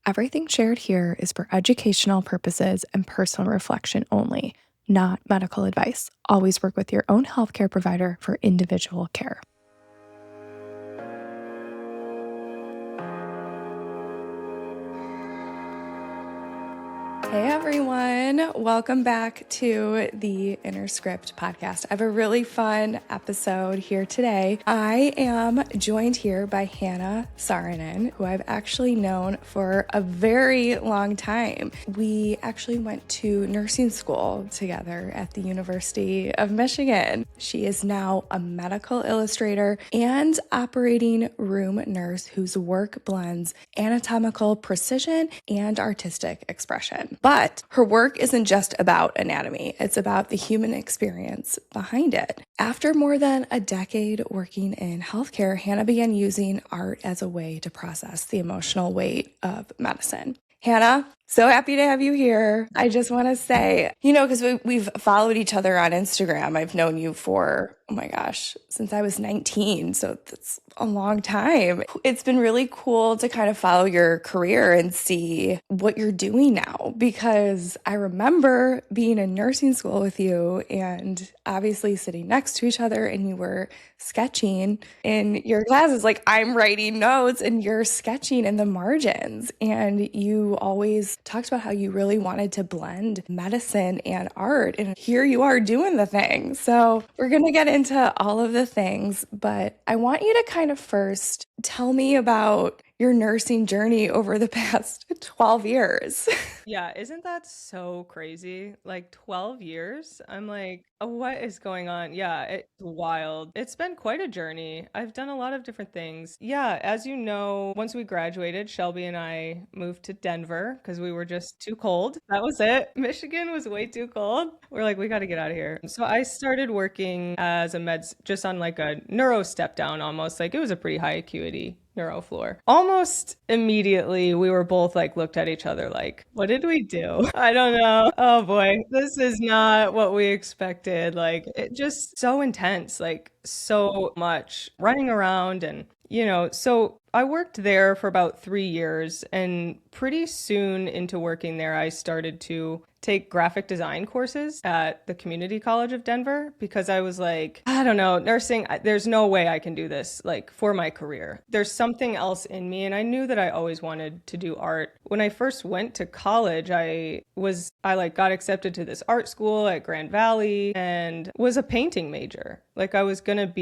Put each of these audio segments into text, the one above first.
Everything shared here is for educational purposes and personal reflection only, not medical advice. Always work with your own healthcare provider for individual care. Hey everyone, welcome back to the Inner Script podcast. I have a really fun episode here today. I am joined here by Hannah Saarinen, who I've actually known for a very long time. We actually went to nursing school together at the University of Michigan. She is now a medical illustrator and operating room nurse whose work blends anatomical precision and artistic expression. But her work isn't just about anatomy, it's about the human experience behind it. After more than a decade working in healthcare, Hannah began using art as a way to process the emotional weight of medicine. Hannah, so happy to have you here. I just want to say, because we've followed each other on Instagram. I've known you for, oh my gosh, since I was 19. So that's a long time. It's been really cool to kind of follow your career and see what you're doing now, because I remember being in nursing school with you and obviously sitting next to each other, and you were sketching in your classes. Like, I'm writing notes and you're sketching in the margins, and you always talked about how you really wanted to blend medicine and art, and here you are doing the thing. So we're going to get into all of the things, but I want you to kind of first tell me about your nursing journey over the past 12 years. Yeah, isn't that so crazy? Like 12 years? I'm like, oh, what is going on? Yeah, it's wild. It's been quite a journey. I've done a lot of different things. Yeah, as you know, once we graduated, Shelby and I moved to Denver because we were just too cold. That was it. Michigan was way too cold. We're like, we got to get out of here. So I started working as a meds, just on like a neuro step down almost. Like, it was a pretty high acuity neuro floor. Almost immediately, we were both like looked at each other like, what did we do? I don't know. Oh boy, this is not what we expected. Like, it just so intense, like so much running around and so I worked there for about 3 years, and pretty soon into working there, I started to take graphic design courses at the Community College of Denver because I was like, I don't know, nursing, there's no way I can do this like for my career. There's something else in me, and I knew that I always wanted to do art. When I first went to college, I got accepted to this art school at Grand Valley and was a painting major. Like, I was gonna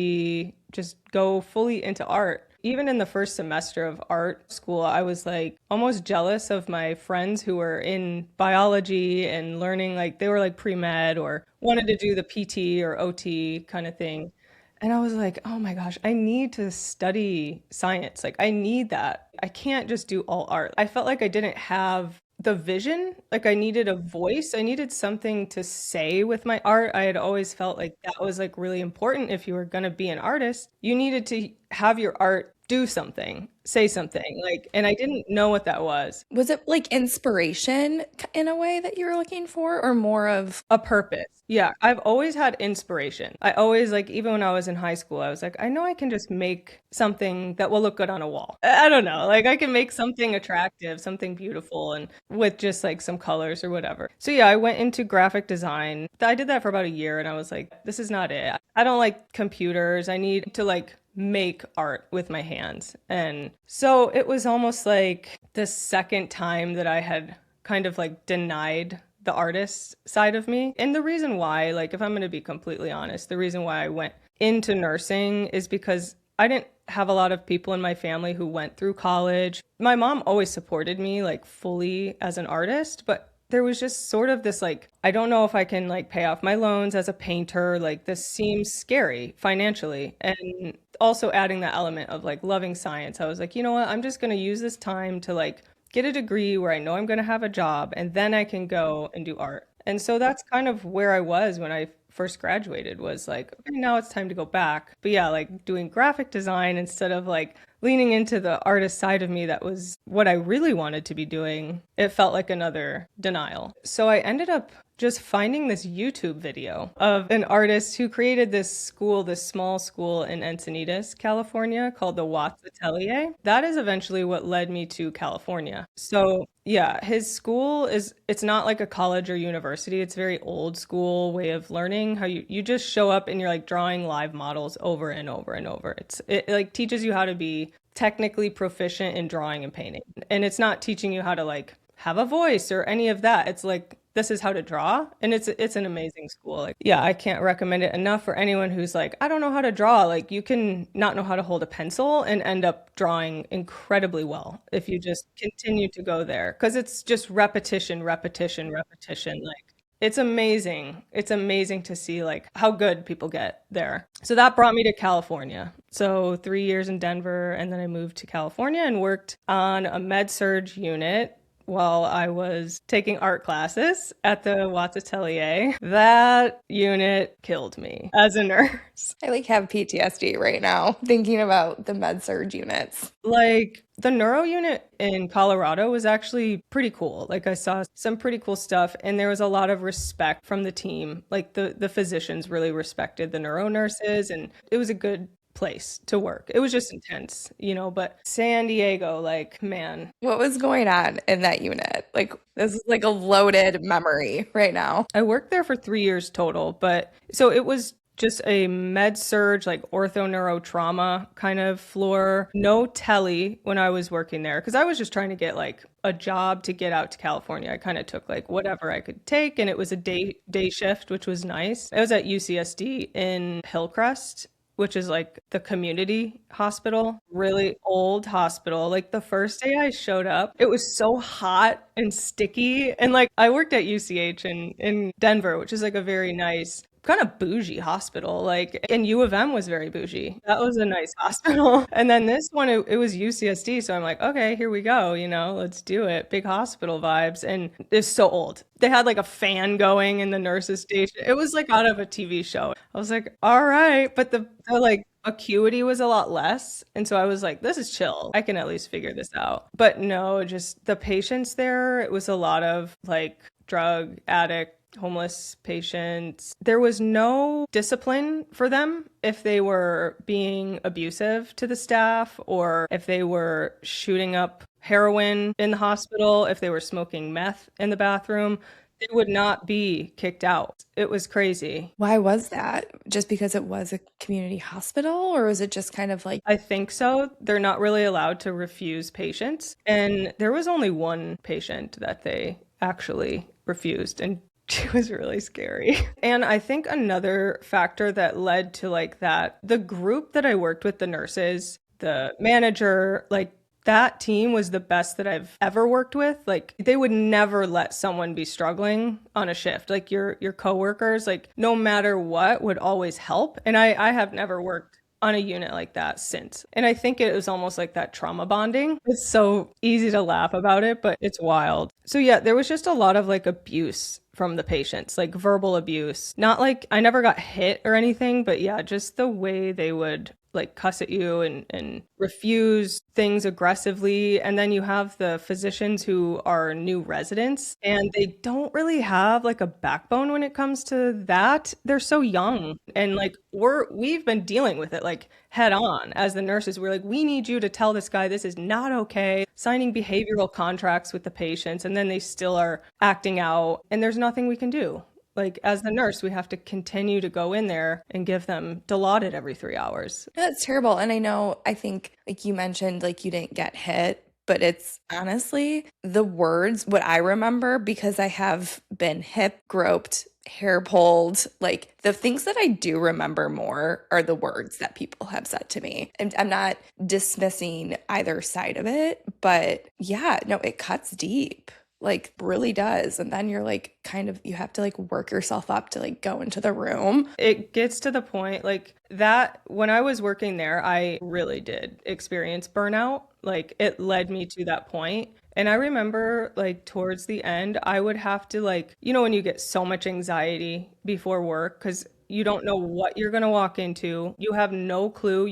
just go fully into art. Even in the first semester of art school, I was like almost jealous of my friends who were in biology and learning, like they were like pre-med or wanted to do the PT or OT kind of thing. And I was like, oh my gosh, I need to study science. Like, I need that. I can't just do all art. I felt like I didn't have the vision. Like, I needed a voice. I needed something to say with my art. I had always felt like that was like really important. If you were going to be an artist, you needed to have your art do something, say something, like, and I didn't know what that was. Was it like inspiration in a way that you were looking for, or more of A purpose. Yeah, I've always had inspiration. I always, like, even when I was in high school, I was like, I know I can just make something that will look good on a wall. I don't know, like, I can make something attractive, something beautiful, and with just like some colors or whatever. So yeah, I went into graphic design. I did that for about a year, and I was like, this is not it. I don't like computers. I need to like make art with my hands. And so it was almost like the second time that I had kind of like denied the artist side of me. And the reason why, like, if I'm going to be completely honest, the reason why I went into nursing is because I didn't have a lot of people in my family who went through college. My mom always supported me like fully as an artist, but there was just sort of this like, I don't know if I can like pay off my loans as a painter. Like, this seems scary financially. And also adding that element of like loving science, I was like, you know what, I'm just going to use this time to like get a degree where I know I'm going to have a job, and then I can go and do art. And so that's kind of where I was when I first graduated, was like, okay, now it's time to go back. But yeah, like doing graphic design instead of like leaning into the artist side of me that was what I really wanted to be doing, it felt like another denial. So I ended up just finding this YouTube video of an artist who created this school, this small school in Encinitas, California, called the Watts Atelier. That is eventually what led me to California. So yeah, his school it's not like a college or university. It's very old school way of learning, how you just show up and you're like drawing live models over and over and over. It like teaches you how to be technically proficient in drawing and painting. And it's not teaching you how to like have a voice or any of that. It's like this is how to draw, and it's an amazing school. Like, yeah, I can't recommend it enough for anyone who's like, I don't know how to draw. Like, you can not know how to hold a pencil and end up drawing incredibly well if you just continue to go there, because it's just repetition, repetition, repetition. Like, it's amazing. It's amazing to see like how good people get there. So that brought me to California. So 3 years in Denver, and then I moved to California and worked on a med-surg unit while I was taking art classes at the Watts Atelier. That unit killed me as a nurse. I like have PTSD right now thinking about the med-surg units. Like the neuro unit in Colorado was actually pretty cool. Like I saw some pretty cool stuff, and there was a lot of respect from the team. Like the physicians really respected the neuro nurses, and it was a good place to work. It was just intense, but San Diego, like, man. What was going on in that unit? Like, this is like a loaded memory right now. I worked there for 3 years total, but so it was just a med surge, like orthoneurotrauma kind of floor. No tele when I was working there, because I was just trying to get like a job to get out to California. I kind of took like whatever I could take, and it was a day shift, which was nice. I was at UCSD in Hillcrest, which is like the community hospital, really old hospital. Like the first day I showed up, it was so hot and sticky. And like I worked at UCH in Denver, which is like a very nice, kind of bougie hospital. Like, and U of M was very bougie. That was a nice hospital. And then this one, it was UCSD. So I'm like, okay, here we go. Let's do it. Big hospital vibes. And it's so old. They had like a fan going in the nurses station. It was like out of a TV show. I was like, all right. But the like acuity was a lot less. And so I was like, this is chill. I can at least figure this out. But no, just the patients there, it was a lot of like drug addict, homeless patients. There was no discipline for them if they were being abusive to the staff, or if they were shooting up heroin in the hospital, if they were smoking meth in the bathroom. They would not be kicked out. It was crazy. Why was that? Just because it was a community hospital, or was it just kind of like... I think so. They're not really allowed to refuse patients. And there was only one patient that they actually refused, and she was really scary. And I think another factor that led to like that, the group that I worked with, the nurses, the manager, like that team was the best that I've ever worked with. Like they would never let someone be struggling on a shift. Like your coworkers, like no matter what, would always help. And I have never worked on a unit like that since. And I think it was almost like that trauma bonding. It's so easy to laugh about it, but it's wild. So yeah, there was just a lot of like abuse from the patients, like verbal abuse. Not like I never got hit or anything, but yeah, just the way they would like cuss at you and refuse things aggressively. And then you have the physicians who are new residents, and they don't really have like a backbone when it comes to that. They're so young, and like we've been dealing with it like head on as the nurses. We're like, we need you to tell this guy this is not okay, signing behavioral contracts with the patients, and then they still are acting out, and there's nothing we can do. Like as the nurse, we have to continue to go in there and give them Dilaudid every 3 hours. That's terrible. And I think like you mentioned, like you didn't get hit, but it's honestly the words, what I remember, because I have been hip groped, hair pulled, like the things that I do remember more are the words that people have said to me. And I'm not dismissing either side of it, but yeah, no, it cuts deep. Like really does. And then you're like kind of, you have to like work yourself up to like go into the room. It gets to the point like that when I was working there, I really did experience burnout. Like it led me to that point. And I remember like towards the end, I would have to like, when you get so much anxiety before work, because you don't know what you're going to walk into. You have no clue.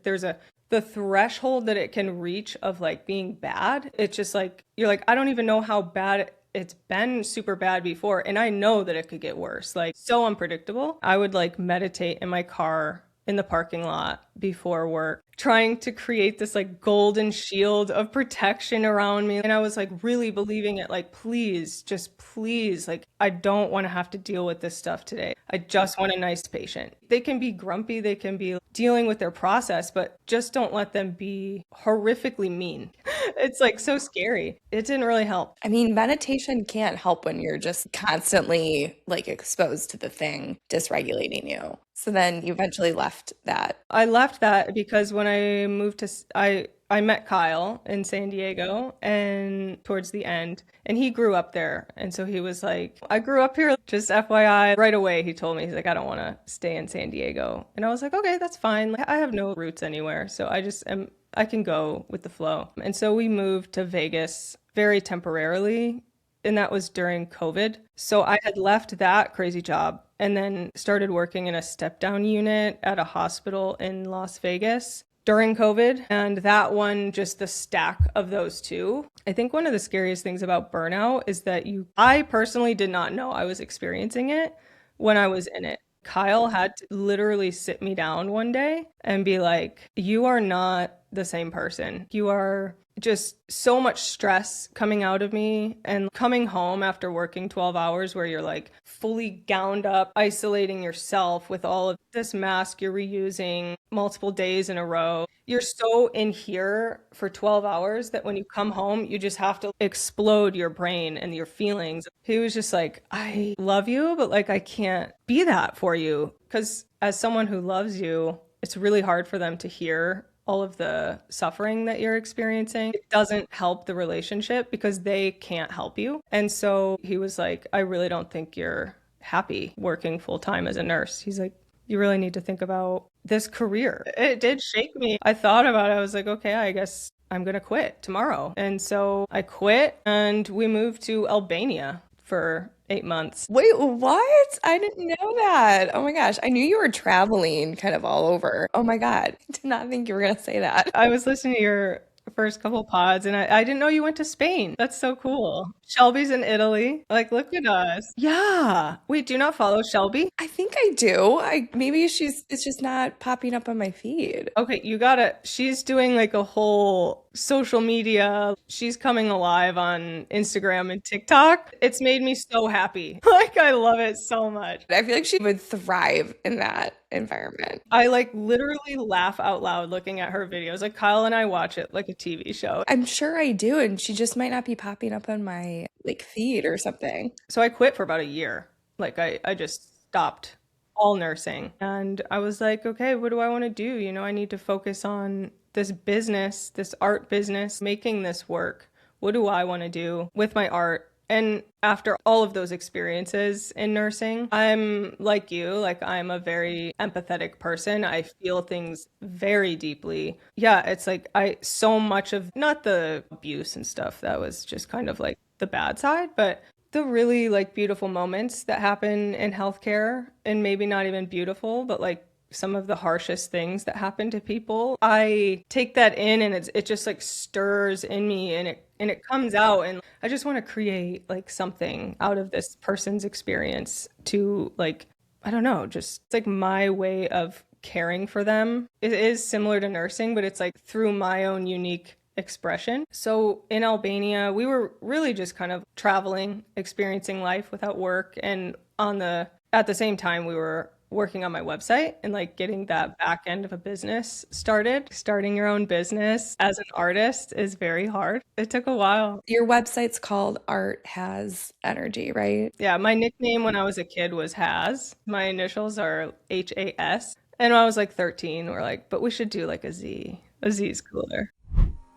There's a the threshold that it can reach of like being bad, it's just like, you're like, I don't even know how bad it's been super bad before. And I know that it could get worse, like so unpredictable. I would like meditate in my car in the parking lot before work, trying to create this like golden shield of protection around me. And I was like really believing it, like, please, just please, like, I don't want to have to deal with this stuff today. I just want a nice patient. They can be grumpy, they can be dealing with their process, but just don't let them be horrifically mean. It's like so scary. It didn't really help. I mean, meditation can't help when you're just constantly like exposed to the thing dysregulating you. So then you eventually left that. I left that because when I moved to, I met Kyle in San Diego and towards the end, and he grew up there. And so he was like, I grew up here, just FYI. Right away, he told me, he's like, I don't want to stay in San Diego. And I was like, okay, that's fine. Like, I have no roots anywhere. So I can go with the flow. And so we moved to Vegas very temporarily. And that was during COVID. So I had left that crazy job and then started working in a step down unit at a hospital in Las Vegas during COVID. And that one, just the stack of those two. I think one of the scariest things about burnout is that I personally did not know I was experiencing it when I was in it. Kyle had to literally sit me down one day and be like, you are not the same person. You are just so much stress coming out of me, and coming home after working 12 hours where you're like fully gowned up, isolating yourself with all of this mask you're reusing multiple days in a row. You're so in here for 12 hours that when you come home, you just have to explode your brain and your feelings. He was just like, I love you, but like, I can't be that for you. Because as someone who loves you, it's really hard for them to hear all of the suffering that you're experiencing. It doesn't help the relationship because they can't help you. And so he was like, I really don't think you're happy working full time as a nurse. He's like, you really need to think about this career. It did shake me. I thought about it. I was like, okay, I guess I'm going to quit tomorrow. And so I quit and we moved to Albania for 8 months. Wait, what? I didn't know that. Oh my gosh. I knew you were traveling kind of all over. Oh my God. I did not think you were going to say that. I was listening to your first couple pods and I didn't know you went to Spain. That's so cool. Shelby's in Italy. Like, look at us. Yeah. Wait, do you not follow Shelby? I think I do. Maybe it's just not popping up on my feed. Okay, she's doing like a whole social media. She's coming alive on Instagram and TikTok. It's made me so happy. Like, I love it so much. I feel like she would thrive in that environment. I like literally laugh out loud looking at her videos. Like, Kyle and I watch it like a TV show. I'm sure I do, and she just might not be popping up on my like feed or something. So I quit for about a year. Like, I just stopped all nursing. And I was like, okay, what do I want to do? You know, I need to focus on this business, this art business, making this work. What do I want to do with my art? And after all of those experiences in nursing, I'm like you, like I'm a very empathetic person. I feel things very deeply. Yeah, it's like so much of not the abuse and stuff, that was just kind of like the bad side, but the really like beautiful moments that happen in healthcare, and maybe not even beautiful, but like some of the harshest things that happen to people. I take that in and it just like stirs in me and it comes out, and I just want to create like something out of this person's experience to like, I don't know, just it's like my way of caring for them. It is similar to nursing, but it's like through my own unique expression. So in Albania, we were really just kind of traveling, experiencing life without work. And at the same time, we were working on my website and like getting that back end of a business started. Starting your own business as an artist is very hard. It took a while. Your website's called Art Has Energy, right? Yeah, my nickname when I was a kid was Has. My initials are HAS. And when I was like 13, we're like, but we should do like a Z. A Z is cooler.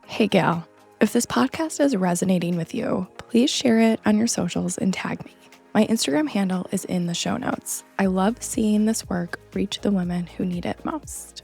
Hey gal, if this podcast is resonating with you, please share it on your socials and tag me. My Instagram handle is in the show notes. I love seeing this work reach the women who need it most.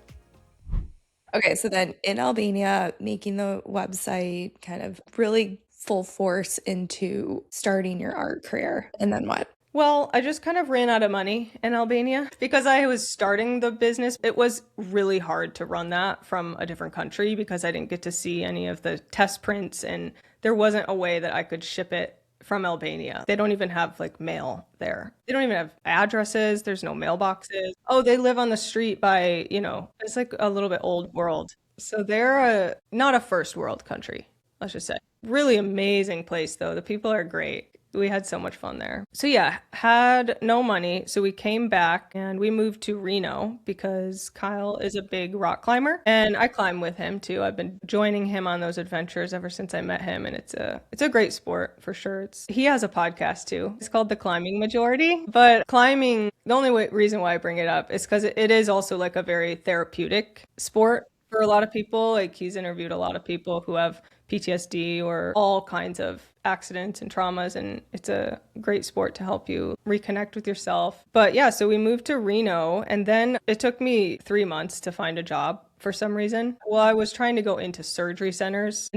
Okay, so then in Albania, making the website kind of really full force into starting your art career. And then what? Well, I just kind of ran out of money in Albania because I was starting the business. It was really hard to run that from a different country because I didn't get to see any of the test prints and there wasn't a way that I could ship it from Albania. They don't even have like mail there. They don't even have addresses. There's no mailboxes. Oh, they live on the street by, it's like a little bit old world. So they're not a first world country, let's just say. Really amazing place though. The people are great. We had so much fun there. So yeah, had no money. So we came back and we moved to Reno because Kyle is a big rock climber and I climb with him too. I've been joining him on those adventures ever since I met him and it's a great sport for sure. He has a podcast too. It's called The Climbing Majority, but climbing, the only reason why I bring it up is because it is also like a very therapeutic sport for a lot of people. Like he's interviewed a lot of people who have PTSD or all kinds of accidents and traumas, and it's a great sport to help you reconnect with yourself. But yeah, so we moved to Reno and then it took me 3 months to find a job for some reason. Well, I was trying to go into surgery centers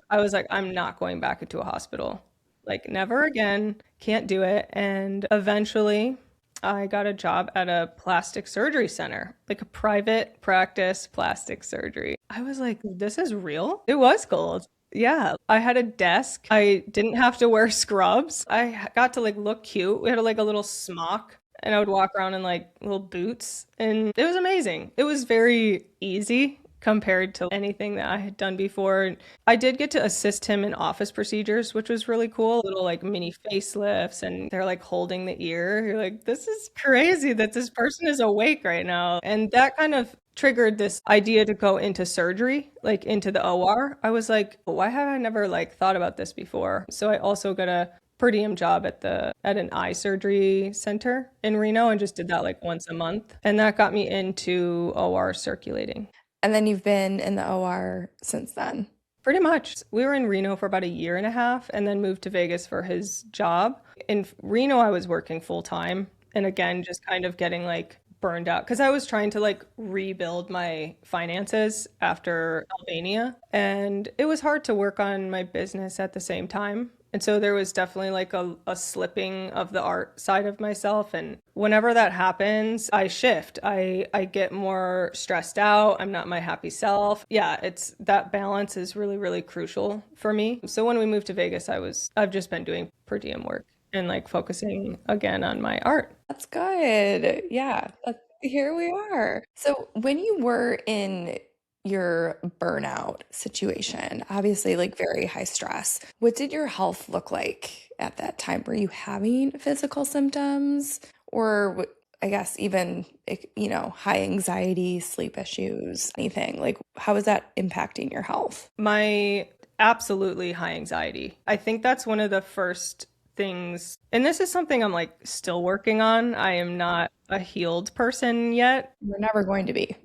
I was like, I'm not going back into a hospital. Like never again, can't do it. And eventually I got a job at a plastic surgery center, like a private practice plastic surgery. I was like, this is real. It was gold. Yeah, I had a desk. I didn't have to wear scrubs. I got to like look cute. We had like a little smock and I would walk around in like little boots and it was amazing. It was very easy compared to anything that I had done before. I did get to assist him in office procedures, which was really cool. Little like mini facelifts and they're like holding the ear. You're like, this is crazy that this person is awake right now. And that kind of triggered this idea to go into surgery, like into the OR. I was like, why have I never like thought about this before? So I also got a per diem job at an eye surgery center in Reno and just did that like once a month. And that got me into OR circulating. And then you've been in the OR since then. Pretty much. We were in Reno for about a year and a half and then moved to Vegas for his job. In Reno, I was working full time. And again, just kind of getting like burned out because I was trying to like rebuild my finances after Albania. And it was hard to work on my business at the same time. And so there was definitely like a slipping of the art side of myself. And whenever that happens, I shift. I get more stressed out. I'm not my happy self. Yeah, it's that balance is really, really crucial for me. So when we moved to Vegas, I've just been doing per diem work and like focusing again on my art. That's good. Yeah, here we are. So when you were in your burnout situation, obviously like very high stress, what did your health look like at that time? Were you having physical symptoms or I guess even, high anxiety, sleep issues, anything? Like how is that impacting your health? My absolutely high anxiety. I think that's one of the first things, and this is something I'm like still working on. I am not a healed person yet. We're never going to be,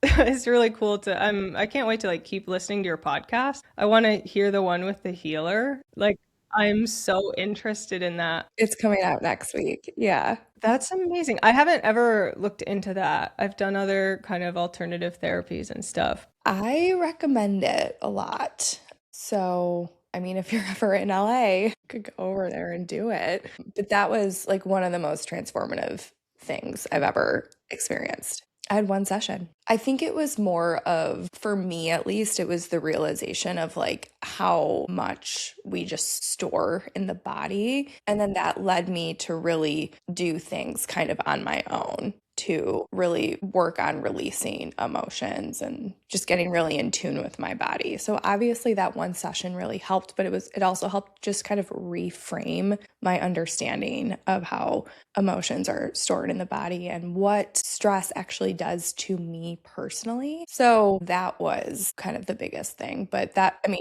It's really cool I can't wait to like keep listening to your podcast. I want to hear the one with the healer. Like I'm so interested in that. It's coming out next week. Yeah. That's amazing. I haven't ever looked into that. I've done other kind of alternative therapies and stuff. I recommend it a lot. So, I mean, if you're ever in LA, you could go over there and do it. But that was like one of the most transformative things I've ever experienced. I had one session. I think it was more of, for me at least, it was the realization of like how much we just store in the body. And then that led me to really do things kind of on my own to really work on releasing emotions and just getting really in tune with my body. So obviously that one session really helped, but it also helped just kind of reframe my understanding of how emotions are stored in the body and what stress actually does to me personally. So that was kind of the biggest thing. But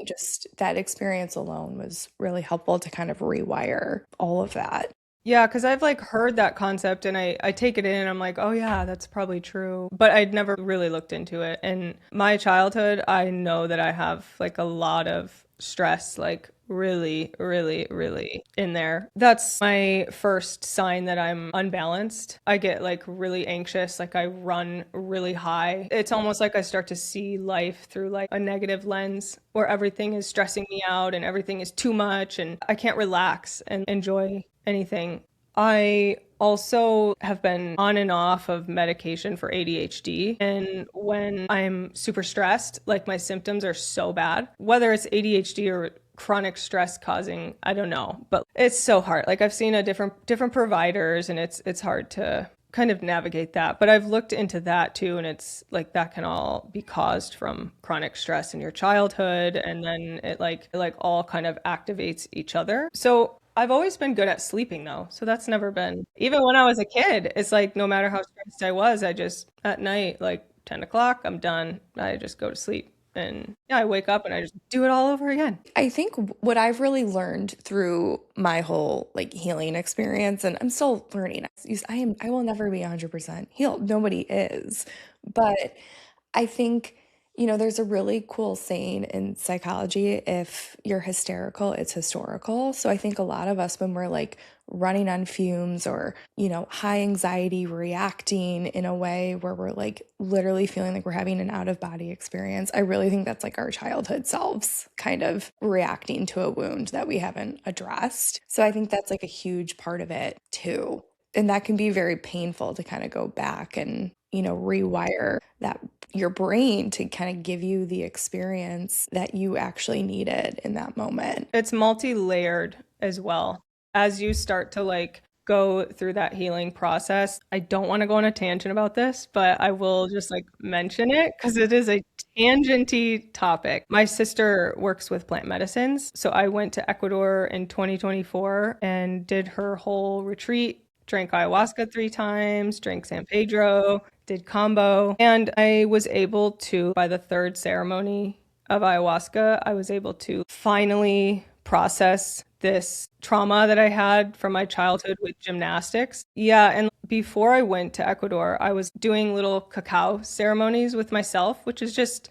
just that experience alone was really helpful to kind of rewire all of that. Yeah, because I've like heard that concept and I take it in and I'm like, oh yeah, that's probably true. But I'd never really looked into it. And my childhood, I know that I have like a lot of stress, like really, really, really in there. That's my first sign that I'm unbalanced. I get like really anxious, like I run really high. It's almost like I start to see life through like a negative lens where everything is stressing me out and everything is too much and I can't relax and enjoy anything. I also have been on and off of medication for ADHD. And when I'm super stressed, like my symptoms are so bad, whether it's ADHD or chronic stress causing, I don't know, but it's so hard. Like I've seen a different providers and it's hard to kind of navigate that. But I've looked into that too, and it's like that can all be caused from chronic stress in your childhood, and then it all kind of activates each other. So I've always been good at sleeping though. So that's never been, even when I was a kid, it's like no matter how stressed I was, I just at night, like 10 o'clock, I'm done. I just go to sleep. And yeah, I wake up and I just do it all over again. I think what I've really learned through my whole like healing experience, and I'm still learning, I will never be 100% healed. Nobody is. But I think, there's a really cool saying in psychology, if you're hysterical, it's historical. So I think a lot of us, when we're like running on fumes or, high anxiety, reacting in a way where we're like literally feeling like we're having an out of body experience, I really think that's like our childhood selves kind of reacting to a wound that we haven't addressed. So I think that's like a huge part of it too. And that can be very painful to kind of go back and, rewire that your brain to kind of give you the experience that you actually needed in that moment. It's multi-layered as well. As you start to like go through that healing process, I don't want to go on a tangent about this, but I will just like mention it because it is a tangenty topic. My sister works with plant medicines. So I went to Ecuador in 2024 and did her whole retreat, drank ayahuasca 3 times, drank San Pedro, did combo. And I was able to, by the 3rd ceremony of ayahuasca, I was able to finally process this trauma that I had from my childhood with gymnastics. Yeah, and before I went to Ecuador, I was doing little cacao ceremonies with myself, which is just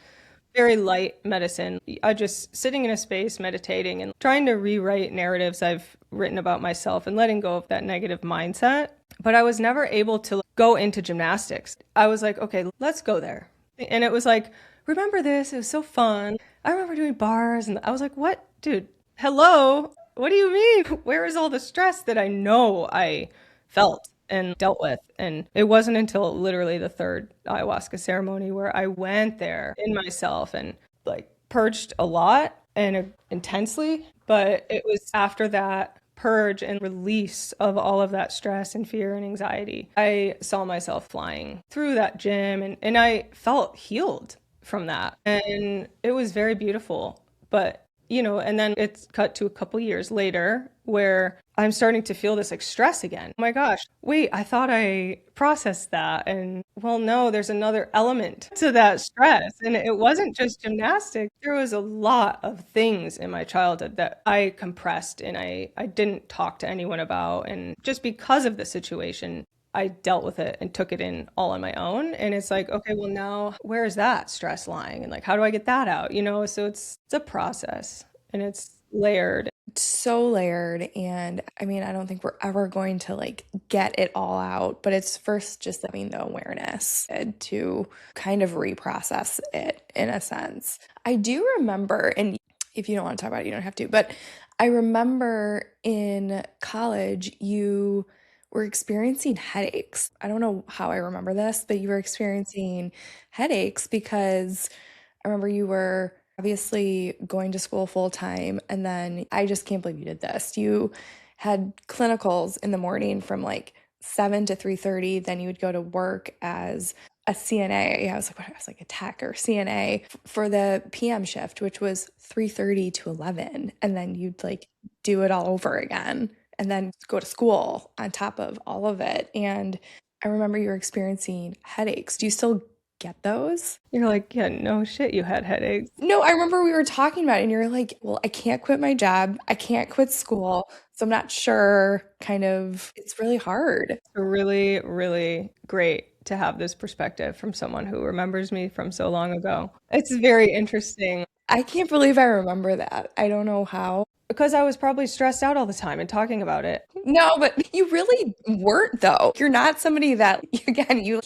very light medicine. I just sitting in a space, meditating and trying to rewrite narratives I've written about myself and letting go of that negative mindset. But I was never able to go into gymnastics. I was like, okay, let's go there. And it was like, remember this? It was so fun. I remember doing bars and I was like, what? Dude, hello? What do you mean? Where is all the stress that I know I felt and dealt with? And it wasn't until literally the 3rd ayahuasca ceremony where I went there in myself and like purged a lot and intensely. But it was after that purge and release of all of that stress and fear and anxiety, I saw myself flying through that gym and I felt healed from that. And it was very beautiful. But and then it's cut to a couple years later where I'm starting to feel this like stress again. Oh my gosh, wait, I thought I processed that. And well, no, there's another element to that stress. And it wasn't just gymnastics. There was a lot of things in my childhood that I compressed and I didn't talk to anyone about. And just because of the situation, I dealt with it and took it in all on my own. And it's like, okay, well now where is that stress lying? And like, how do I get that out? So it's a process and it's layered. So layered. And I mean, I don't think we're ever going to like get it all out, but it's first just having the awareness to kind of reprocess it in a sense. I do remember, and if you don't want to talk about it, you don't have to, but I remember in college, you were experiencing headaches. I don't know how I remember this, but you were experiencing headaches because I remember you were obviously going to school full time. And then I just can't believe you did this. You had clinicals in the morning from like 7 to 3:30. Then you would go to work as a CNA. I was like a tech or CNA for the PM shift, which was 3:30 to 11. And then you'd like do it all over again and then go to school on top of all of it. And I remember you were experiencing headaches. Do you still get those? You're like, yeah, no shit, you had headaches. No, I remember we were talking about it and you're like, well, I can't quit my job. I can't quit school. So I'm not sure, kind of, it's really hard. It's really, really great to have this perspective from someone who remembers me from so long ago. It's very interesting. I can't believe I remember that. I don't know how. Because I was probably stressed out all the time and talking about it. No, but you really weren't though. You're not somebody that, again, you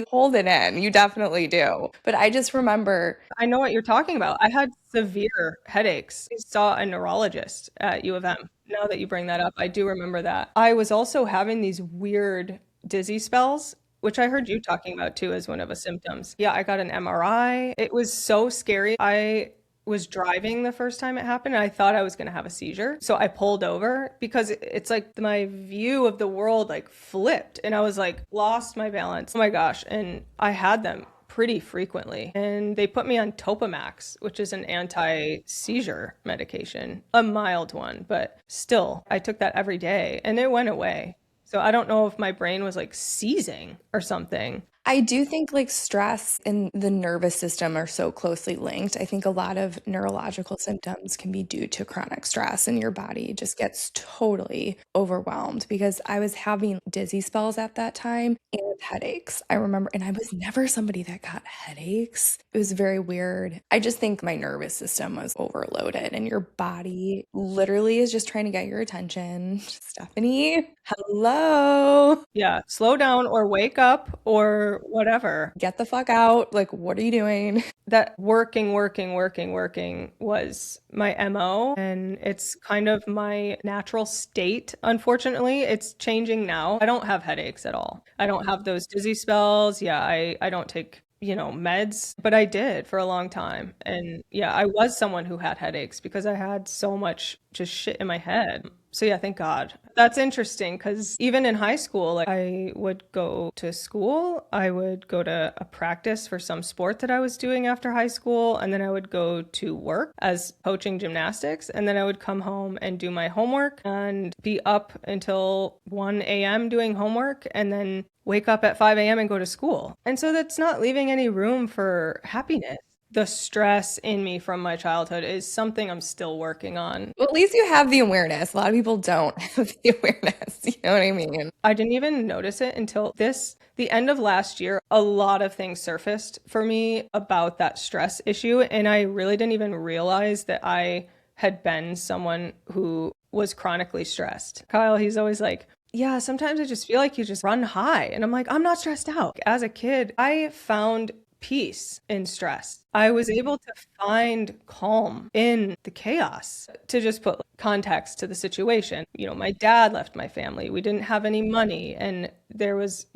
hold it in. You definitely do. But I just remember. I know what you're talking about. I had severe headaches. I saw a neurologist at U of M. Now that you bring that up, I do remember that. I was also having these weird dizzy spells, which I heard you talking about too as one of the symptoms. Yeah, I got an MRI. It was so scary. I was driving the first time it happened and I thought I was going to have a seizure. So I pulled over because it's like my view of the world like flipped and I was like lost my balance. Oh my gosh. And I had them pretty frequently. And they put me on Topamax, which is an anti-seizure medication, a mild one, but still, I took that every day and it went away. So I don't know if my brain was like seizing or something. I do think like stress and the nervous system are so closely linked. I think a lot of neurological symptoms can be due to chronic stress and your body just gets totally overwhelmed because I was having dizzy spells at that time and headaches. I remember, and I was never somebody that got headaches. It was very weird. I just think my nervous system was overloaded and your body literally is just trying to get your attention. Stephanie, hello. Yeah, slow down or wake up or whatever. Get the fuck out. Like, what are you doing? That working was my MO. And it's kind of my natural state. Unfortunately, it's changing now. I don't have headaches at all. I don't have those dizzy spells. Yeah, I don't take meds, but I did for a long time. And yeah, I was someone who had headaches because I had so much just shit in my head. So yeah, thank God. That's interesting because even in high school, like I would go to school, I would go to a practice for some sport that I was doing after high school, and then I would go to work as coaching gymnastics, and then I would come home and do my homework and be up until 1 a.m. doing homework, and then wake up at 5 a.m. and go to school. And so that's not leaving any room for happiness. The stress in me from my childhood is something I'm still working on. Well, at least you have the awareness. A lot of people don't have the awareness. You know what I mean? I didn't even notice it until the end of last year. A lot of things surfaced for me about that stress issue. And I really didn't even realize that I had been someone who was chronically stressed. Kyle, he's always like, yeah, sometimes I just feel like you just run high. And I'm like, I'm not stressed out. As a kid, I found peace in stress. I was able to find calm in the chaos. To just put context to the situation, my dad left my family. We didn't have any money. And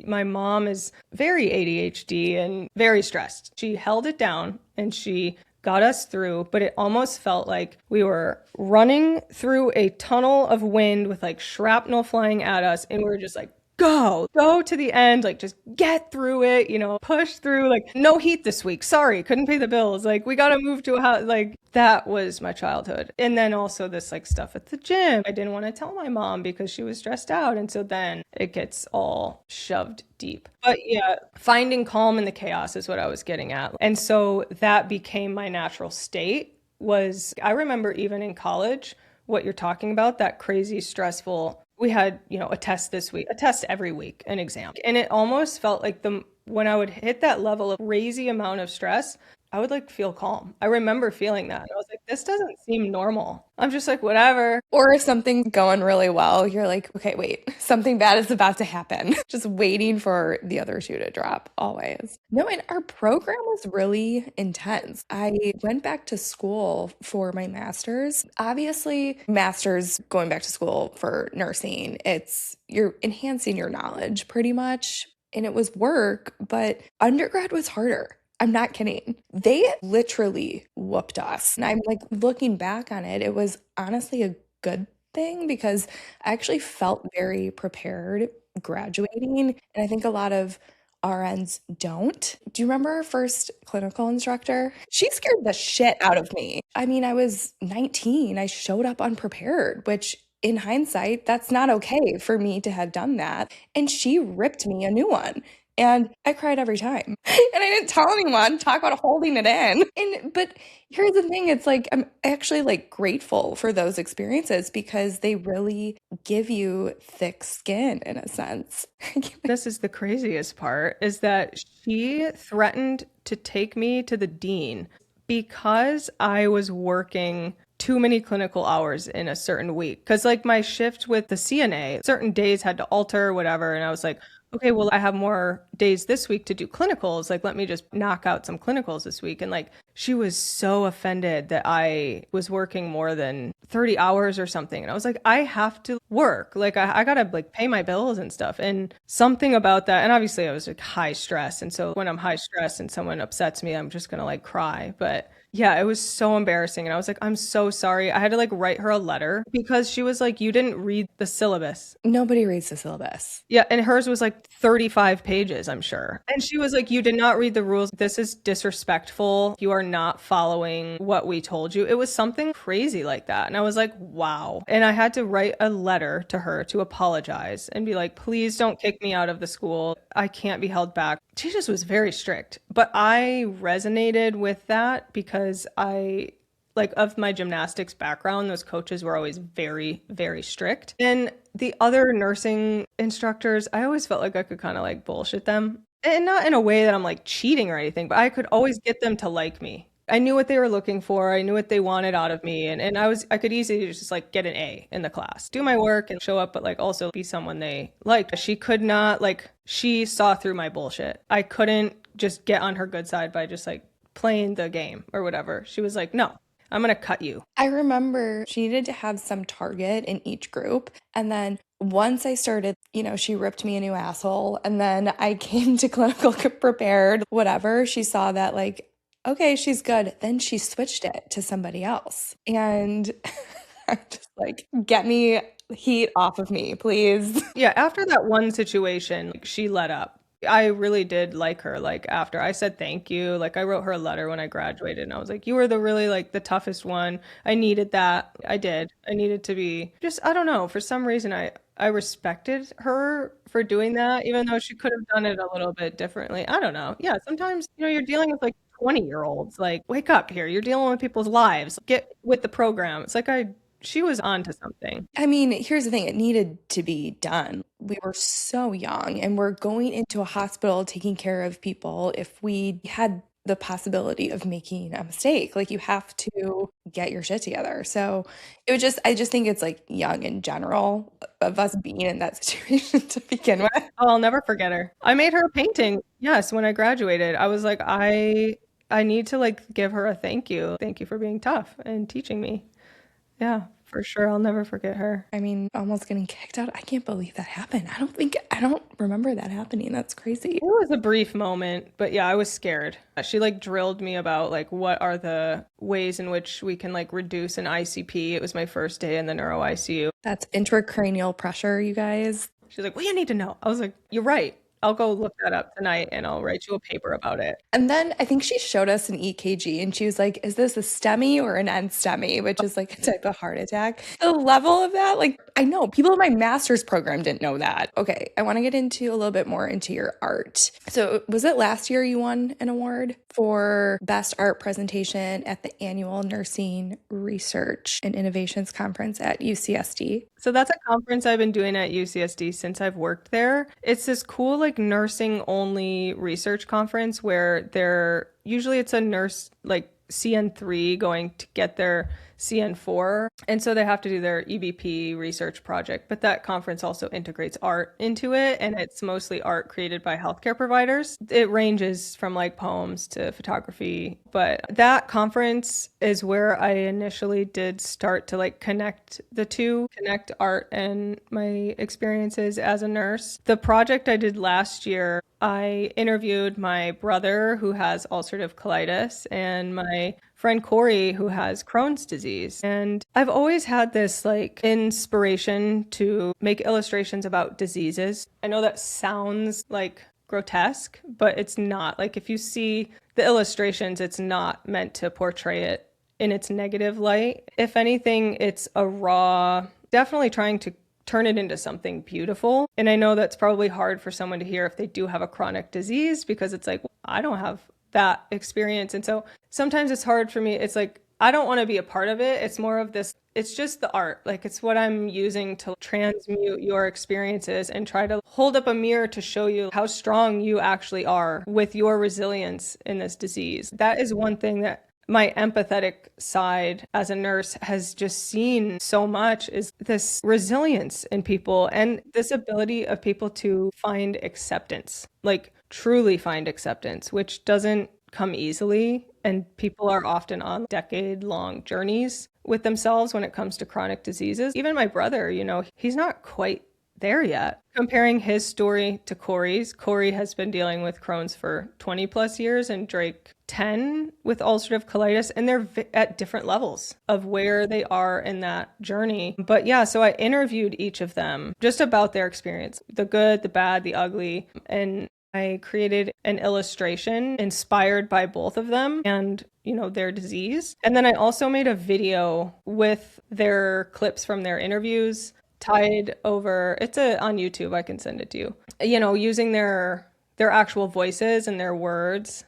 my mom is very ADHD and very stressed. She held it down and she got us through, but it almost felt like we were running through a tunnel of wind with like shrapnel flying at us. And we were just like, go to the end, like just get through it, push through, like no heat this week. Sorry, couldn't pay the bills. Like we got to move to a house. Like that was my childhood. And then also this like stuff at the gym. I didn't want to tell my mom because she was stressed out. And so then it gets all shoved deep. But yeah, finding calm in the chaos is what I was getting at. And so that became my natural state. I remember even in college, what you're talking about, that crazy stressful. We had, a test this week, a test every week, an exam. And it almost felt like when I would hit that level of crazy amount of stress, I would like feel calm. I remember feeling that. And I was like, this doesn't seem normal. I'm just like, whatever. Or if something's going really well, you're like, okay, wait, something bad is about to happen. Just waiting for the other shoe to drop always. No, and our program was really intense. I went back to school for my master's. Obviously, master's going back to school for nursing, you're enhancing your knowledge pretty much. And it was work, but undergrad was harder. I'm not kidding. They literally whooped us. And I'm like looking back on it, it was honestly a good thing because I actually felt very prepared graduating. And I think a lot of RNs don't. Do you remember our first clinical instructor? She scared the shit out of me. I mean, I was 19. I showed up unprepared, which in hindsight, that's not okay for me to have done that. And she ripped me a new one. And I cried every time. And I didn't tell anyone, talk about holding it in. But here's the thing, it's like I'm actually like grateful for those experiences because they really give you thick skin in a sense. This is the craziest part, is that she threatened to take me to the dean because I was working too many clinical hours in a certain week. Because like my shift with the CNA, certain days had to alter, whatever. And I was like, okay, well, I have more days this week to do clinicals. Like, let me just knock out some clinicals this week. And like, she was so offended that I was working more than 30 hours or something. And I was like, I have to work. Like, I gotta like pay my bills and stuff. And something about that. And obviously I was like high stress. And so when I'm high stress and someone upsets me, I'm just gonna like cry. But yeah, it was so embarrassing. And I was like, I'm so sorry. I had to like write her a letter because she was like, you didn't read the syllabus. Nobody reads the syllabus. Yeah. And hers was like 35 pages, I'm sure. And she was like, you did not read the rules. This is disrespectful. You are not following what we told you. It was something crazy like that. And I was like, wow. And I had to write a letter to her to apologize and be like, please don't kick me out of the school. I can't be held back. She just was very strict. But I resonated with that because like of my gymnastics background, those coaches were always very, very strict. And the other nursing instructors, I always felt like I could kind of like bullshit them. And not in a way that I'm like cheating or anything, but I could always get them to like me. I knew what they were looking for. I knew what they wanted out of me. And I could easily just like get an A in the class, do my work and show up, but like also be someone they liked. She could not she saw through my bullshit. I couldn't just get on her good side by just like playing the game or whatever. She was like, no, I'm going to cut you. I remember she needed to have some target in each group. And then once I started, she ripped me a new asshole. And then I came to clinical prepared, whatever. She saw that like, okay, she's good. Then she switched it to somebody else. And I'm just like, get me heat off of me, please. Yeah. After that one situation, like, she let up. I really did like her. Like after I said thank you, like I wrote her a letter when I graduated and I was like, you were the really like the toughest one. I needed that. I did. I needed to be just, I don't know. For some reason, I respected her for doing that, even though she could have done it a little bit differently. I don't know. Yeah. Sometimes, you're dealing with like 20-year-olds, like wake up here. You're dealing with people's lives. Get with the program. It's like she was onto something. I mean, here's the thing. It needed to be done. We were so young and we're going into a hospital taking care of people. If we had the possibility of making a mistake, like you have to get your shit together. So I just think it's like young in general of us being in that situation to begin with. Oh, I'll never forget her. I made her a painting. Yes. When I graduated, I was like, I need to like give her a thank you. Thank you for being tough and teaching me. Yeah, for sure. I'll never forget her. I mean, almost getting kicked out. I can't believe that happened. I don't remember that happening. That's crazy. It was a brief moment, but yeah, I was scared. She like drilled me about like what are the ways in which we can like reduce an ICP. It was my first day in the neuro ICU. That's intracranial pressure, you guys. She's like, well, you need to know. I was like, you're right. I'll go look that up tonight and I'll write you a paper about it. And then I think she showed us an EKG and she was like, is this a STEMI or an NSTEMI, which is like a type of heart attack? The level of that, like, I know people in my master's program didn't know that. Okay, I want to get into a little bit more into your art. So was it last year you won an award for best art presentation at the annual Nursing Research and Innovations Conference at UCSD? So that's a conference I've been doing at UCSD since I've worked there. It's this cool like nursing only research conference where usually it's a nurse like CN3 going to get their CN4. And so they have to do their EBP research project. But that conference also integrates art into it. And it's mostly art created by healthcare providers. It ranges from like poems to photography. But that conference is where I initially did start to like connect the two, connect art and my experiences as a nurse. The project I did last year, I interviewed my brother who has ulcerative colitis and my friend Corey who has Crohn's disease. And I've always had this like inspiration to make illustrations about diseases. I know that sounds like grotesque, but it's not. Like if you see the illustrations, it's not meant to portray it in its negative light. If anything, it's a raw, definitely trying to turn it into something beautiful. And I know that's probably hard for someone to hear if they do have a chronic disease because it's like, well, I don't have that experience. And so sometimes it's hard for me. It's like, I don't want to be a part of it. It's more of this, it's just the art. Like it's what I'm using to transmute your experiences and try to hold up a mirror to show you how strong you actually are with your resilience in this disease. That is one thing that my empathetic side as a nurse has just seen so much is this resilience in people and this ability of people to find acceptance, like truly find acceptance, which doesn't come easily. And people are often on decade-long journeys with themselves when it comes to chronic diseases. Even my brother, he's not quite there yet. Comparing his story to Corey's, Corey has been dealing with Crohn's for 20 plus years and Drake 10 with ulcerative colitis, and they're at different levels of where they are in that journey. But yeah, so I interviewed each of them just about their experience, the good, the bad, the ugly, and I created an illustration inspired by both of them and, their disease. And then I also made a video with their clips from their interviews tied over. It's on YouTube. I can send it to you. Using their actual voices and their words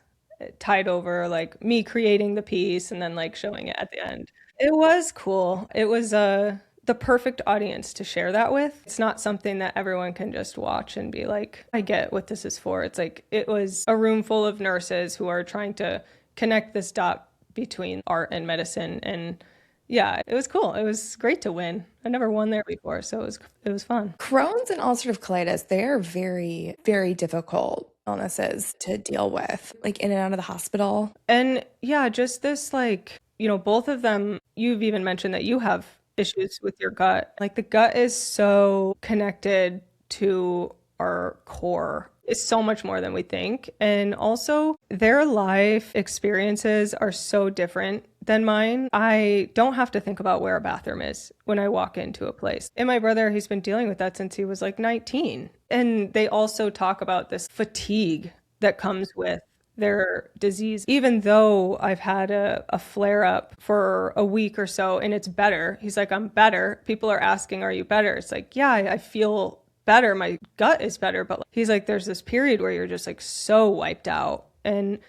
tied over like me creating the piece and then like showing it at the end. It was cool. It was the perfect audience to share that with. It's not something that everyone can just watch and be like, I get what this is for. It's like, it was a room full of nurses who are trying to connect this dot between art and medicine. And yeah, it was cool. It was great to win. I never won there before, so it was fun. Crohn's and ulcerative colitis, they are very, very difficult illnesses to deal with, like in and out of the hospital. And yeah, just this like, both of them, you've even mentioned that you have issues with your gut. Like the gut is so connected to our core. It's so much more than we think. And also their life experiences are so different than mine. I don't have to think about where a bathroom is when I walk into a place. And my brother, he's been dealing with that since he was like 19. And they also talk about this fatigue that comes with their disease. Even though I've had a flare up for a week or so and it's better, he's like, I'm better. People are asking, are you better? It's like, yeah, I feel better. My gut is better. But he's like, there's this period where you're just like so wiped out. And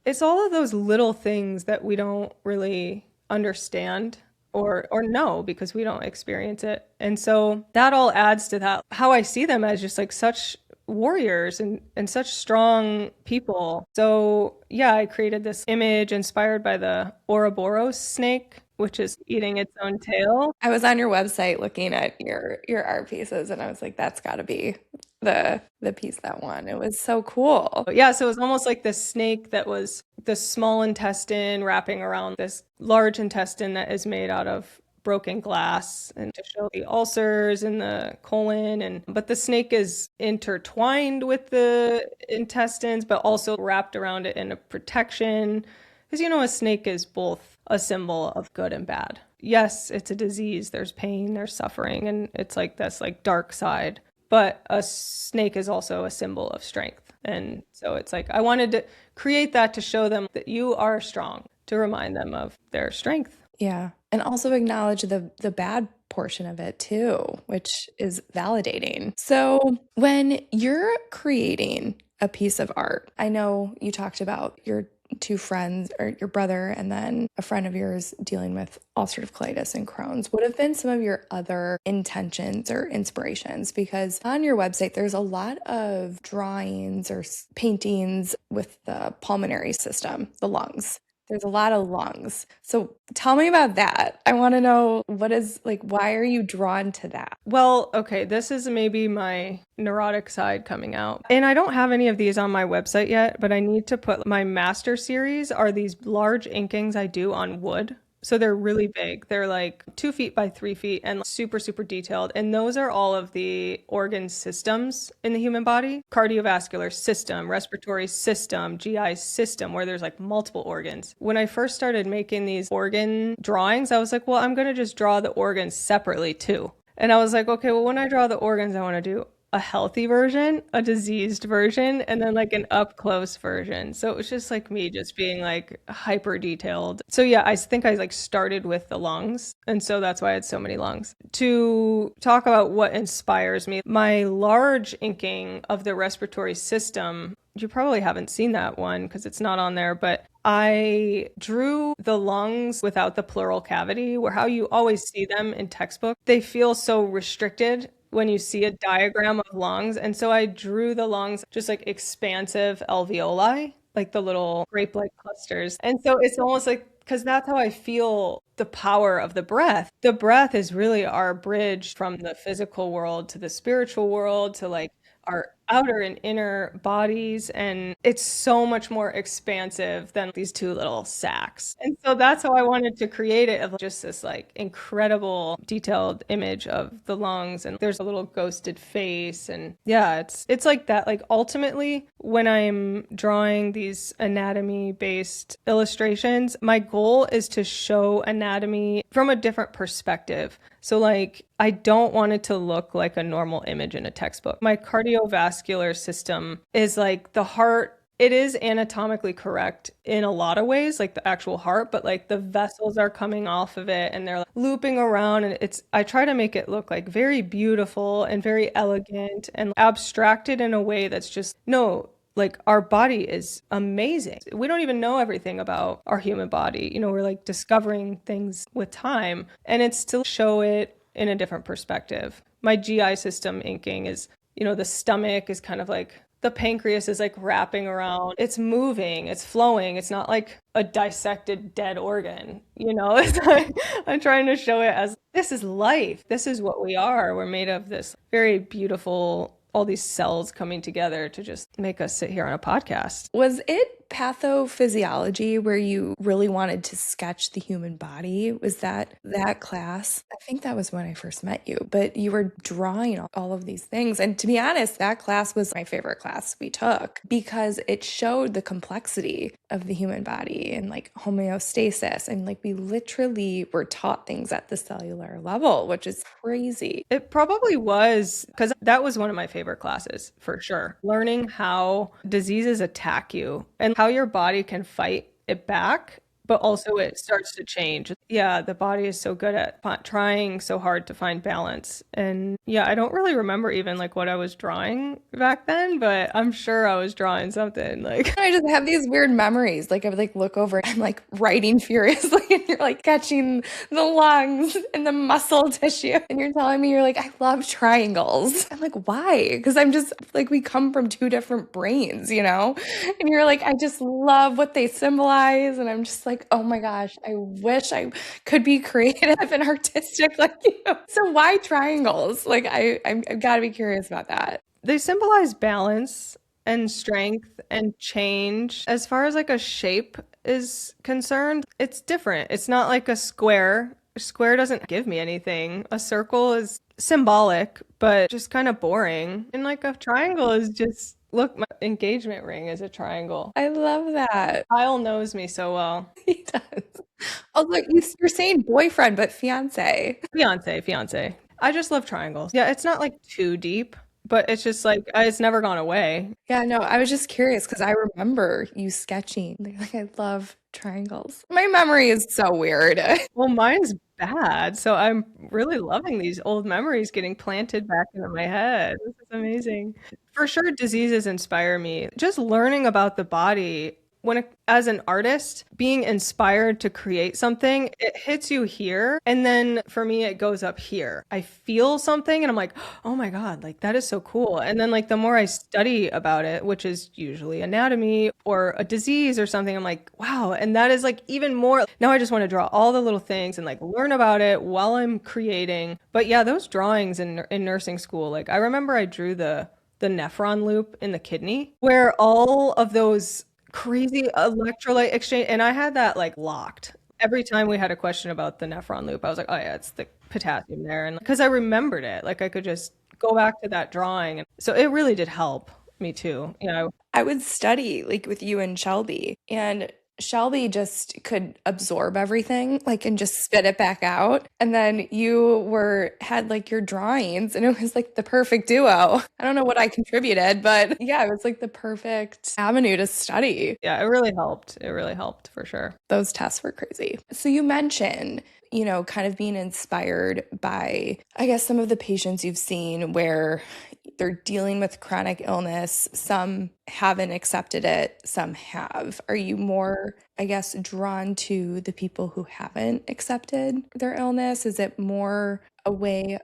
it's all of those little things that we don't really understand or know because we don't experience it. And so that all adds to that, how I see them as just like such warriors and such strong people. So yeah, I created this image inspired by the Ouroboros snake, which is eating its own tail. I was on your website looking at your art pieces and I was like, that's got to be the piece that won. It was so cool. Yeah, so it was almost like this snake that was the small intestine wrapping around this large intestine that is made out of broken glass and to show the ulcers in the colon. But the snake is intertwined with the intestines, but also wrapped around it in a protection. Because, a snake is both a symbol of good and bad. Yes, it's a disease. There's pain, there's suffering, and it's like this like dark side. But a snake is also a symbol of strength. And so it's like, I wanted to create that to show them that you are strong, to remind them of their strength. Yeah. And also acknowledge the bad portion of it too, which is validating. So when you're creating a piece of art, I know you talked about your two friends or your brother and then a friend of yours dealing with ulcerative colitis and Crohn's. What have been some of your other intentions or inspirations? Because on your website, there's a lot of drawings or paintings with the pulmonary system, the lungs. There's a lot of lungs. So tell me about that. I want to know why are you drawn to that? Well, okay, this is maybe my neurotic side coming out. And I don't have any of these on my website yet, but I need to put my master series are these large inkings I do on wood. So they're really big. They're like 2 feet by 3 feet and super, super detailed. And those are all of the organ systems in the human body. Cardiovascular system, respiratory system, GI system, where there's like multiple organs. When I first started making these organ drawings, I was like, well, I'm going to just draw the organs separately too. And I was like, okay, well, when I draw the organs, I want to do a healthy version, a diseased version, and then like an up close version. So it was just like me just being like hyper detailed. So yeah, I think I like started with the lungs. And so that's why I had so many lungs. To talk about what inspires me, my large inking of the respiratory system, you probably haven't seen that one because it's not on there, but I drew the lungs without the pleural cavity, where how you always see them in textbook. They feel so restricted when you see a diagram of lungs. And so I drew the lungs just like expansive alveoli, like the little grape-like clusters. And so it's almost like because that's how I feel the power of the breath. The breath is really our bridge from the physical world to the spiritual world to like our outer and inner bodies. And it's so much more expansive than these two little sacs. And so that's how I wanted to create it, of just this like incredible detailed image of the lungs. And there's a little ghosted face. And yeah, it's like that. Like ultimately, when I'm drawing these anatomy based illustrations, my goal is to show anatomy from a different perspective. So like, I don't want it to look like a normal image in a textbook. My cardiovascular system is like the heart. It is anatomically correct in a lot of ways, like the actual heart, but like the vessels are coming off of it and they're like looping around. And I try to make it look like very beautiful and very elegant and abstracted in a way that's just, no, like our body is amazing. We don't even know everything about our human body. You know, we're like discovering things with time, and it's to show it in a different perspective. My GI system inking is, you know, the stomach is kind of like, the pancreas is like wrapping around. It's moving, it's flowing. It's not like a dissected dead organ, you know? It's like, I'm trying to show it as this is life. This is what we are. We're made of this very beautiful, all these cells coming together to just make us sit here on a podcast. Was it pathophysiology where you really wanted to sketch the human body? Was that class? I think that was when I first met you, but you were drawing all of these things. And to be honest, that class was my favorite class we took because it showed the complexity of the human body and like homeostasis. And like we literally were taught things at the cellular level, which is crazy. It probably was, because that was one of my favorite classes for sure. Learning how diseases attack you and how your body can fight it back, but also it starts to change. Yeah, the body is so good at trying so hard to find balance. And yeah, I don't really remember even like what I was drawing back then, but I'm sure I was drawing something like. I just have these weird memories. Like I would like look over and I'm like writing furiously and you're like catching the lungs and the muscle tissue. And you're telling me you're like, I love triangles. I'm like, why? Because I'm just like, we come from two different brains, you know? And you're like, I just love what they symbolize. And I'm just like, oh my gosh, I wish I could be creative and artistic like you. So why triangles? Like I've got to be curious about that. They symbolize balance and strength and change. As far as like a shape is concerned, it's different. It's not like a square. A square doesn't give me anything. A circle is symbolic, but just kind of boring. And like a triangle is just, look, my engagement ring is a triangle. I love that. Kyle knows me so well. He does. Oh, look, you're saying boyfriend, but fiance. Fiance. I just love triangles. Yeah, it's not like too deep, but it's just like, it's never gone away. Yeah, no, I was just curious because I remember you sketching. Like, I love triangles. My memory is so weird. Well, mine's bad. So I'm really loving these old memories getting planted back into my head. This is amazing. For sure, diseases inspire me. Just learning about the body. As an artist, being inspired to create something, it hits you here. And then for me, it goes up here. I feel something and I'm like, oh my God, like that is so cool. And then like the more I study about it, which is usually anatomy or a disease or something, I'm like, wow. And that is like even more. Now I just want to draw all the little things and like learn about it while I'm creating. But yeah, those drawings in nursing school, like I remember I drew the nephron loop in the kidney where all of those crazy electrolyte exchange. And I had that like locked. Every time we had a question about the nephron loop, I was like, oh yeah, it's the potassium there. And because I remembered it, like I could just go back to that drawing. And so it really did help me too. You know, I would study like with you and Shelby, and Shelby just could absorb everything like and just spit it back out. And then you had like your drawings and it was like the perfect duo. I don't know what I contributed, but yeah, it was like the perfect avenue to study. Yeah, it really helped. It really helped for sure. Those tests were crazy. So you mentioned, you know, kind of being inspired by, I guess, some of the patients you've seen where they're dealing with chronic illness. Some haven't accepted it, some have. Are you more, I guess, drawn to the people who haven't accepted their illness? Is it more a way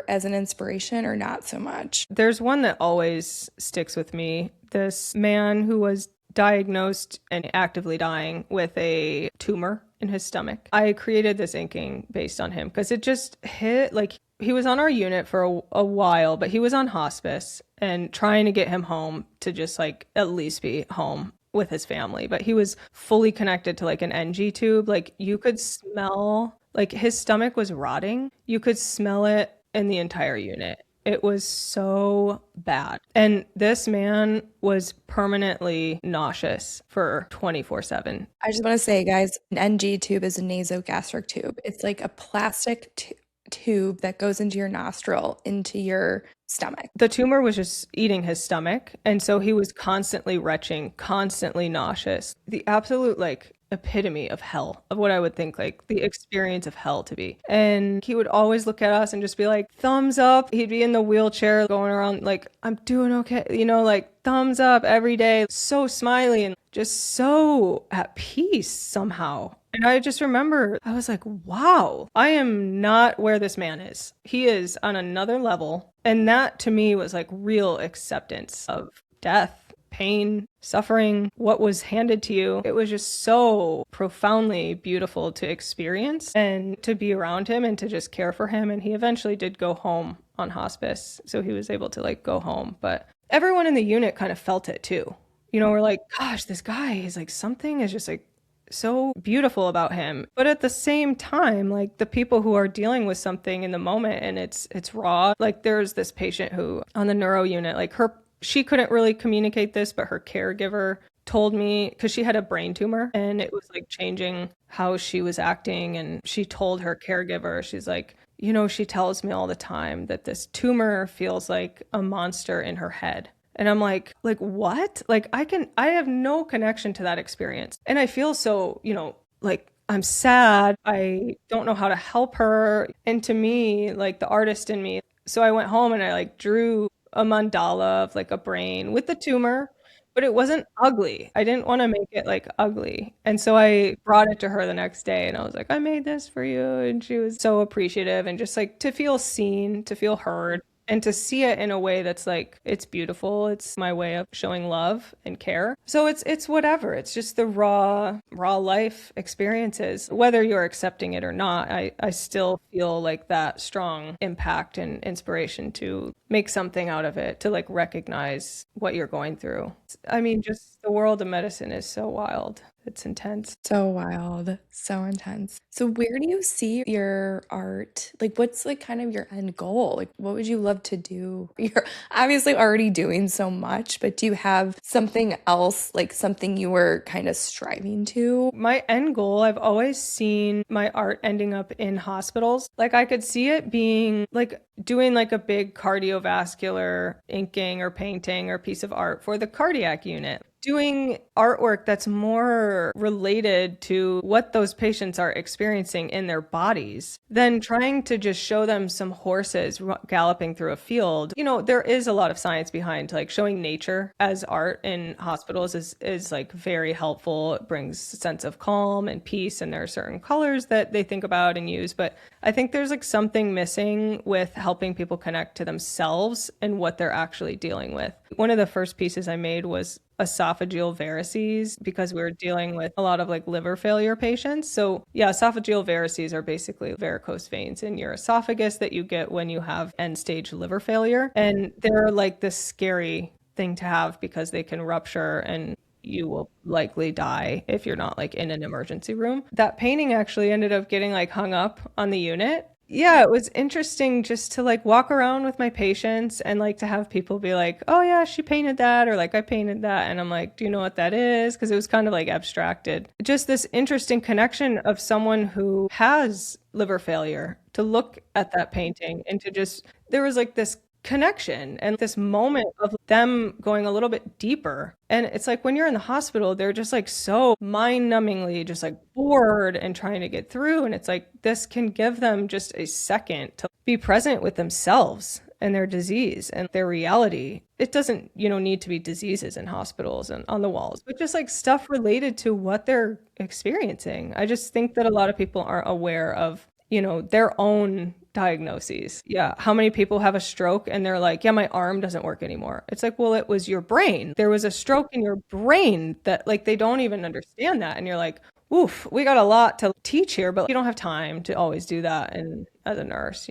as an inspiration or not so much? There's one that always sticks with me. This man who was diagnosed and actively dying with a tumor in his stomach. I created this inking based on him because it just hit, like, he was on our unit for a while, but he was on hospice and trying to get him home to just like at least be home with his family. But he was fully connected to like an NG tube. Like you could smell, like his stomach was rotting. You could smell it in the entire unit. It was so bad. And this man was permanently nauseous for 24/7. I just want to say, guys, an NG tube is a nasogastric tube. It's like a plastic tube that goes into your nostril, into your stomach. The tumor was just eating his stomach. And so he was constantly retching, constantly nauseous. The absolute like epitome of hell, of what I would think like the experience of hell to be. And he would always look at us and just be like, thumbs up. He'd be in the wheelchair going around like, I'm doing okay. You know, like thumbs up every day. So smiley and just so at peace somehow. And I just remember, I was like, wow, I am not where this man is. He is on another level. And that to me was like real acceptance of death, pain, suffering, what was handed to you. It was just so profoundly beautiful to experience and to be around him and to just care for him. And he eventually did go home on hospice. So he was able to like go home. But everyone in the unit kind of felt it too. You know, we're like, gosh, this guy is like, something is just like so beautiful about him. But at the same time, like the people who are dealing with something in the moment and it's raw, like there's this patient who on the neuro unit, like she couldn't really communicate this, but her caregiver told me, because she had a brain tumor and it was like changing how she was acting. And she told her caregiver, she's like, you know, she tells me all the time that this tumor feels like a monster in her head. And I'm like what? Like I have no connection to that experience. And I feel so, you know, like I'm sad. I don't know how to help her. And to me, like the artist in me. So I went home and I like drew a mandala of like a brain with the tumor, but it wasn't ugly. I didn't want to make it like ugly. And so I brought it to her the next day and I was like, I made this for you. And she was so appreciative and just like to feel seen, to feel heard. And to see it in a way that's like, it's beautiful. It's my way of showing love and care. So it's whatever. It's just the raw life experiences. Whether you're accepting it or not, I still feel like that strong impact and inspiration to make something out of it, to like recognize what you're going through. I mean, just the world of medicine is so wild. It's intense. So wild, so intense. So where do you see your art? Like what's like kind of your end goal? Like what would you love to do? You're obviously already doing so much, but do you have something else, like something you were kind of striving to? My end goal, I've always seen my art ending up in hospitals. Like I could see it being like doing like a big cardiovascular inking or painting or piece of art for the cardiac unit. Doing artwork that's more related to what those patients are experiencing in their bodies than trying to just show them some horses galloping through a field. You know, there is a lot of science behind like showing nature as art in hospitals is like very helpful. It brings a sense of calm and peace, and there are certain colors that they think about and use. But I think there's like something missing with helping people connect to themselves and what they're actually dealing with. One of the first pieces I made was esophageal varices because we were dealing with a lot of like liver failure patients. So yeah, esophageal varices are basically varicose veins in your esophagus that you get when you have end stage liver failure. And they're like this scary thing to have because they can rupture and you will likely die if you're not like in an emergency room. That painting actually ended up getting like hung up on the unit. Yeah, it was interesting just to like walk around with my patients and like to have people be like, oh yeah, she painted that, or like I painted that. And I'm like, do you know what that is? Because it was kind of like abstracted. Just this interesting connection of someone who has liver failure to look at that painting and to just, there was like this connection and this moment of them going a little bit deeper. And it's like when you're in the hospital, they're just like so mind-numbingly just like bored and trying to get through. And it's like this can give them just a second to be present with themselves and their disease and their reality. It doesn't, you know, need to be diseases in hospitals and on the walls, but just like stuff related to what they're experiencing. I just think that a lot of people aren't aware of, you know, their own diagnoses. Yeah. How many people have a stroke and they're like, yeah, my arm doesn't work anymore. It's like, well, it was your brain. There was a stroke in your brain that like, they don't even understand that. And you're like, oof, we got a lot to teach here, but you don't have time to always do that. And as a nurse,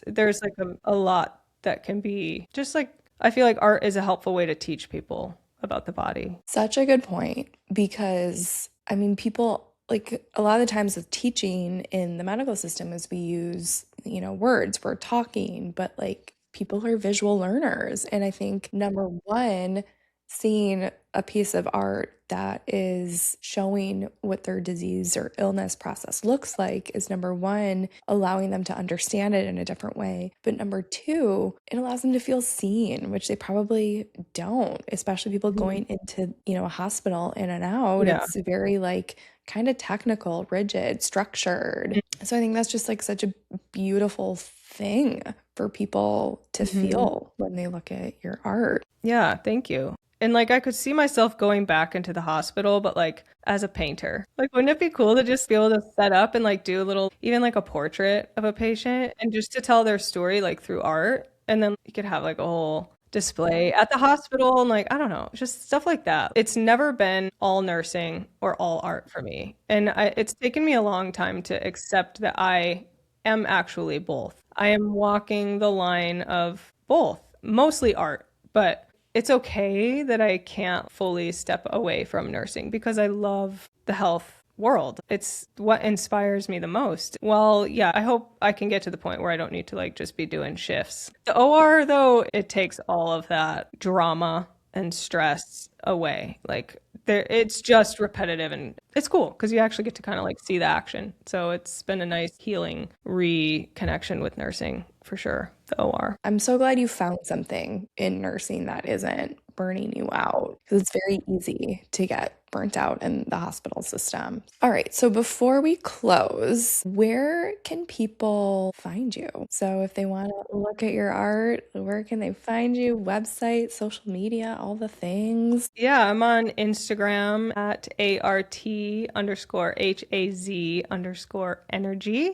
there's like a lot that can be just like, I feel like art is a helpful way to teach people about the body. Such a good point, because I mean, people, like a lot of the times with teaching in the medical system is we use, words, we're talking, but like people are visual learners. And I think number one, seeing a piece of art that is showing what their disease or illness process looks like is number one, allowing them to understand it in a different way. But number two, it allows them to feel seen, which they probably don't, especially people going into, a hospital in and out. Yeah. It's very like kind of technical, rigid, structured. So I think that's just like such a beautiful thing for people to feel when they look at your art. Yeah, thank you. And like, I could see myself going back into the hospital, but like as a painter, like, wouldn't it be cool to just be able to set up and like do a little, even like a portrait of a patient and just to tell their story, like through art. And then you could have like a whole display at the hospital and like, I don't know, just stuff like that. It's never been all nursing or all art for me. And it's taken me a long time to accept that I am actually both. I am walking the line of both, mostly art, but it's okay that I can't fully step away from nursing because I love the health world. It's what inspires me the most. Well, yeah, I hope I can get to the point where I don't need to like just be doing shifts. The OR though, it takes all of that drama and stress away. Like it's just repetitive and it's cool because you actually get to kind of like see the action. So it's been a nice healing reconnection with nursing for sure. The OR. I'm so glad you found something in nursing that isn't burning you out, because it's very easy to get burnt out in the hospital system. All right, so before we close, where can people find you? So if they want to look at your art, where can they find you? Website, social media, all the things? Yeah, I'm on Instagram at ART_HAZ_energy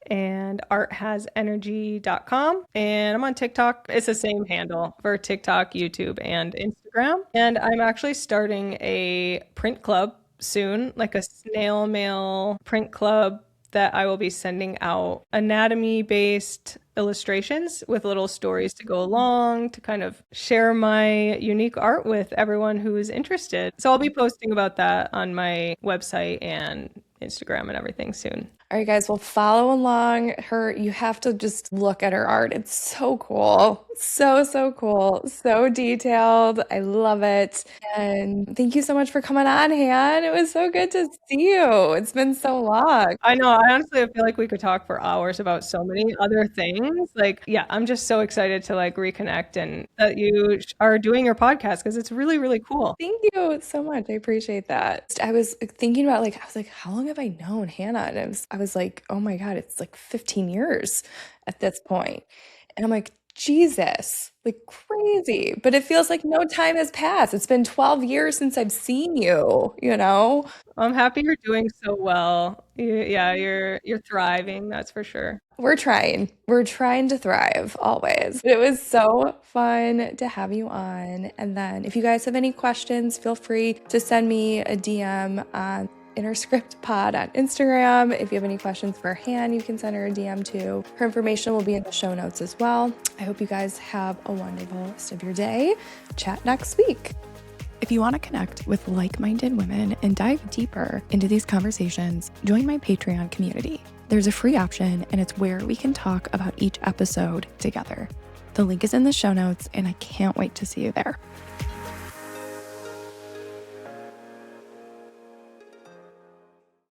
and arthasenergy.com. And I'm on TikTok. It's the same handle for TikTok, YouTube, and Instagram. And I'm actually starting a print club soon, like a snail mail print club that I will be sending out anatomy-based illustrations with little stories to go along to kind of share my unique art with everyone who is interested. So I'll be posting about that on my website and Instagram and everything soon. All right, guys, well, follow along her. You have to just look at her art. It's so cool. So cool. So detailed. I love it. And thank you so much for coming on, Han. It was so good to see you. It's been so long. I know. I feel like we could talk for hours about so many other things. Like, yeah, I'm just so excited to like reconnect and that you are doing your podcast because it's really, really cool. Thank you so much. I appreciate that. I was thinking about I was like, how long have I known Hannah? And I was like, oh my God, it's like 15 years at this point. And I'm like, Jesus, like crazy. But it feels like no time has passed. It's been 12 years since I've seen you, I'm happy you're doing so well. Yeah, you're thriving, that's for sure. We're trying to thrive always. It was so fun to have you on. And then if you guys have any questions, feel free to send me a DM on Interscript Pod on Instagram. If you have any questions for Han, you can send her a DM too. Her information will be in the show notes as well. I hope you guys have a wonderful rest of your day. Chat next week. If you want to connect with like-minded women and dive deeper into these conversations, join my Patreon community. There's a free option, and it's where we can talk about each episode together. The link is in the show notes, and I can't wait to see you there.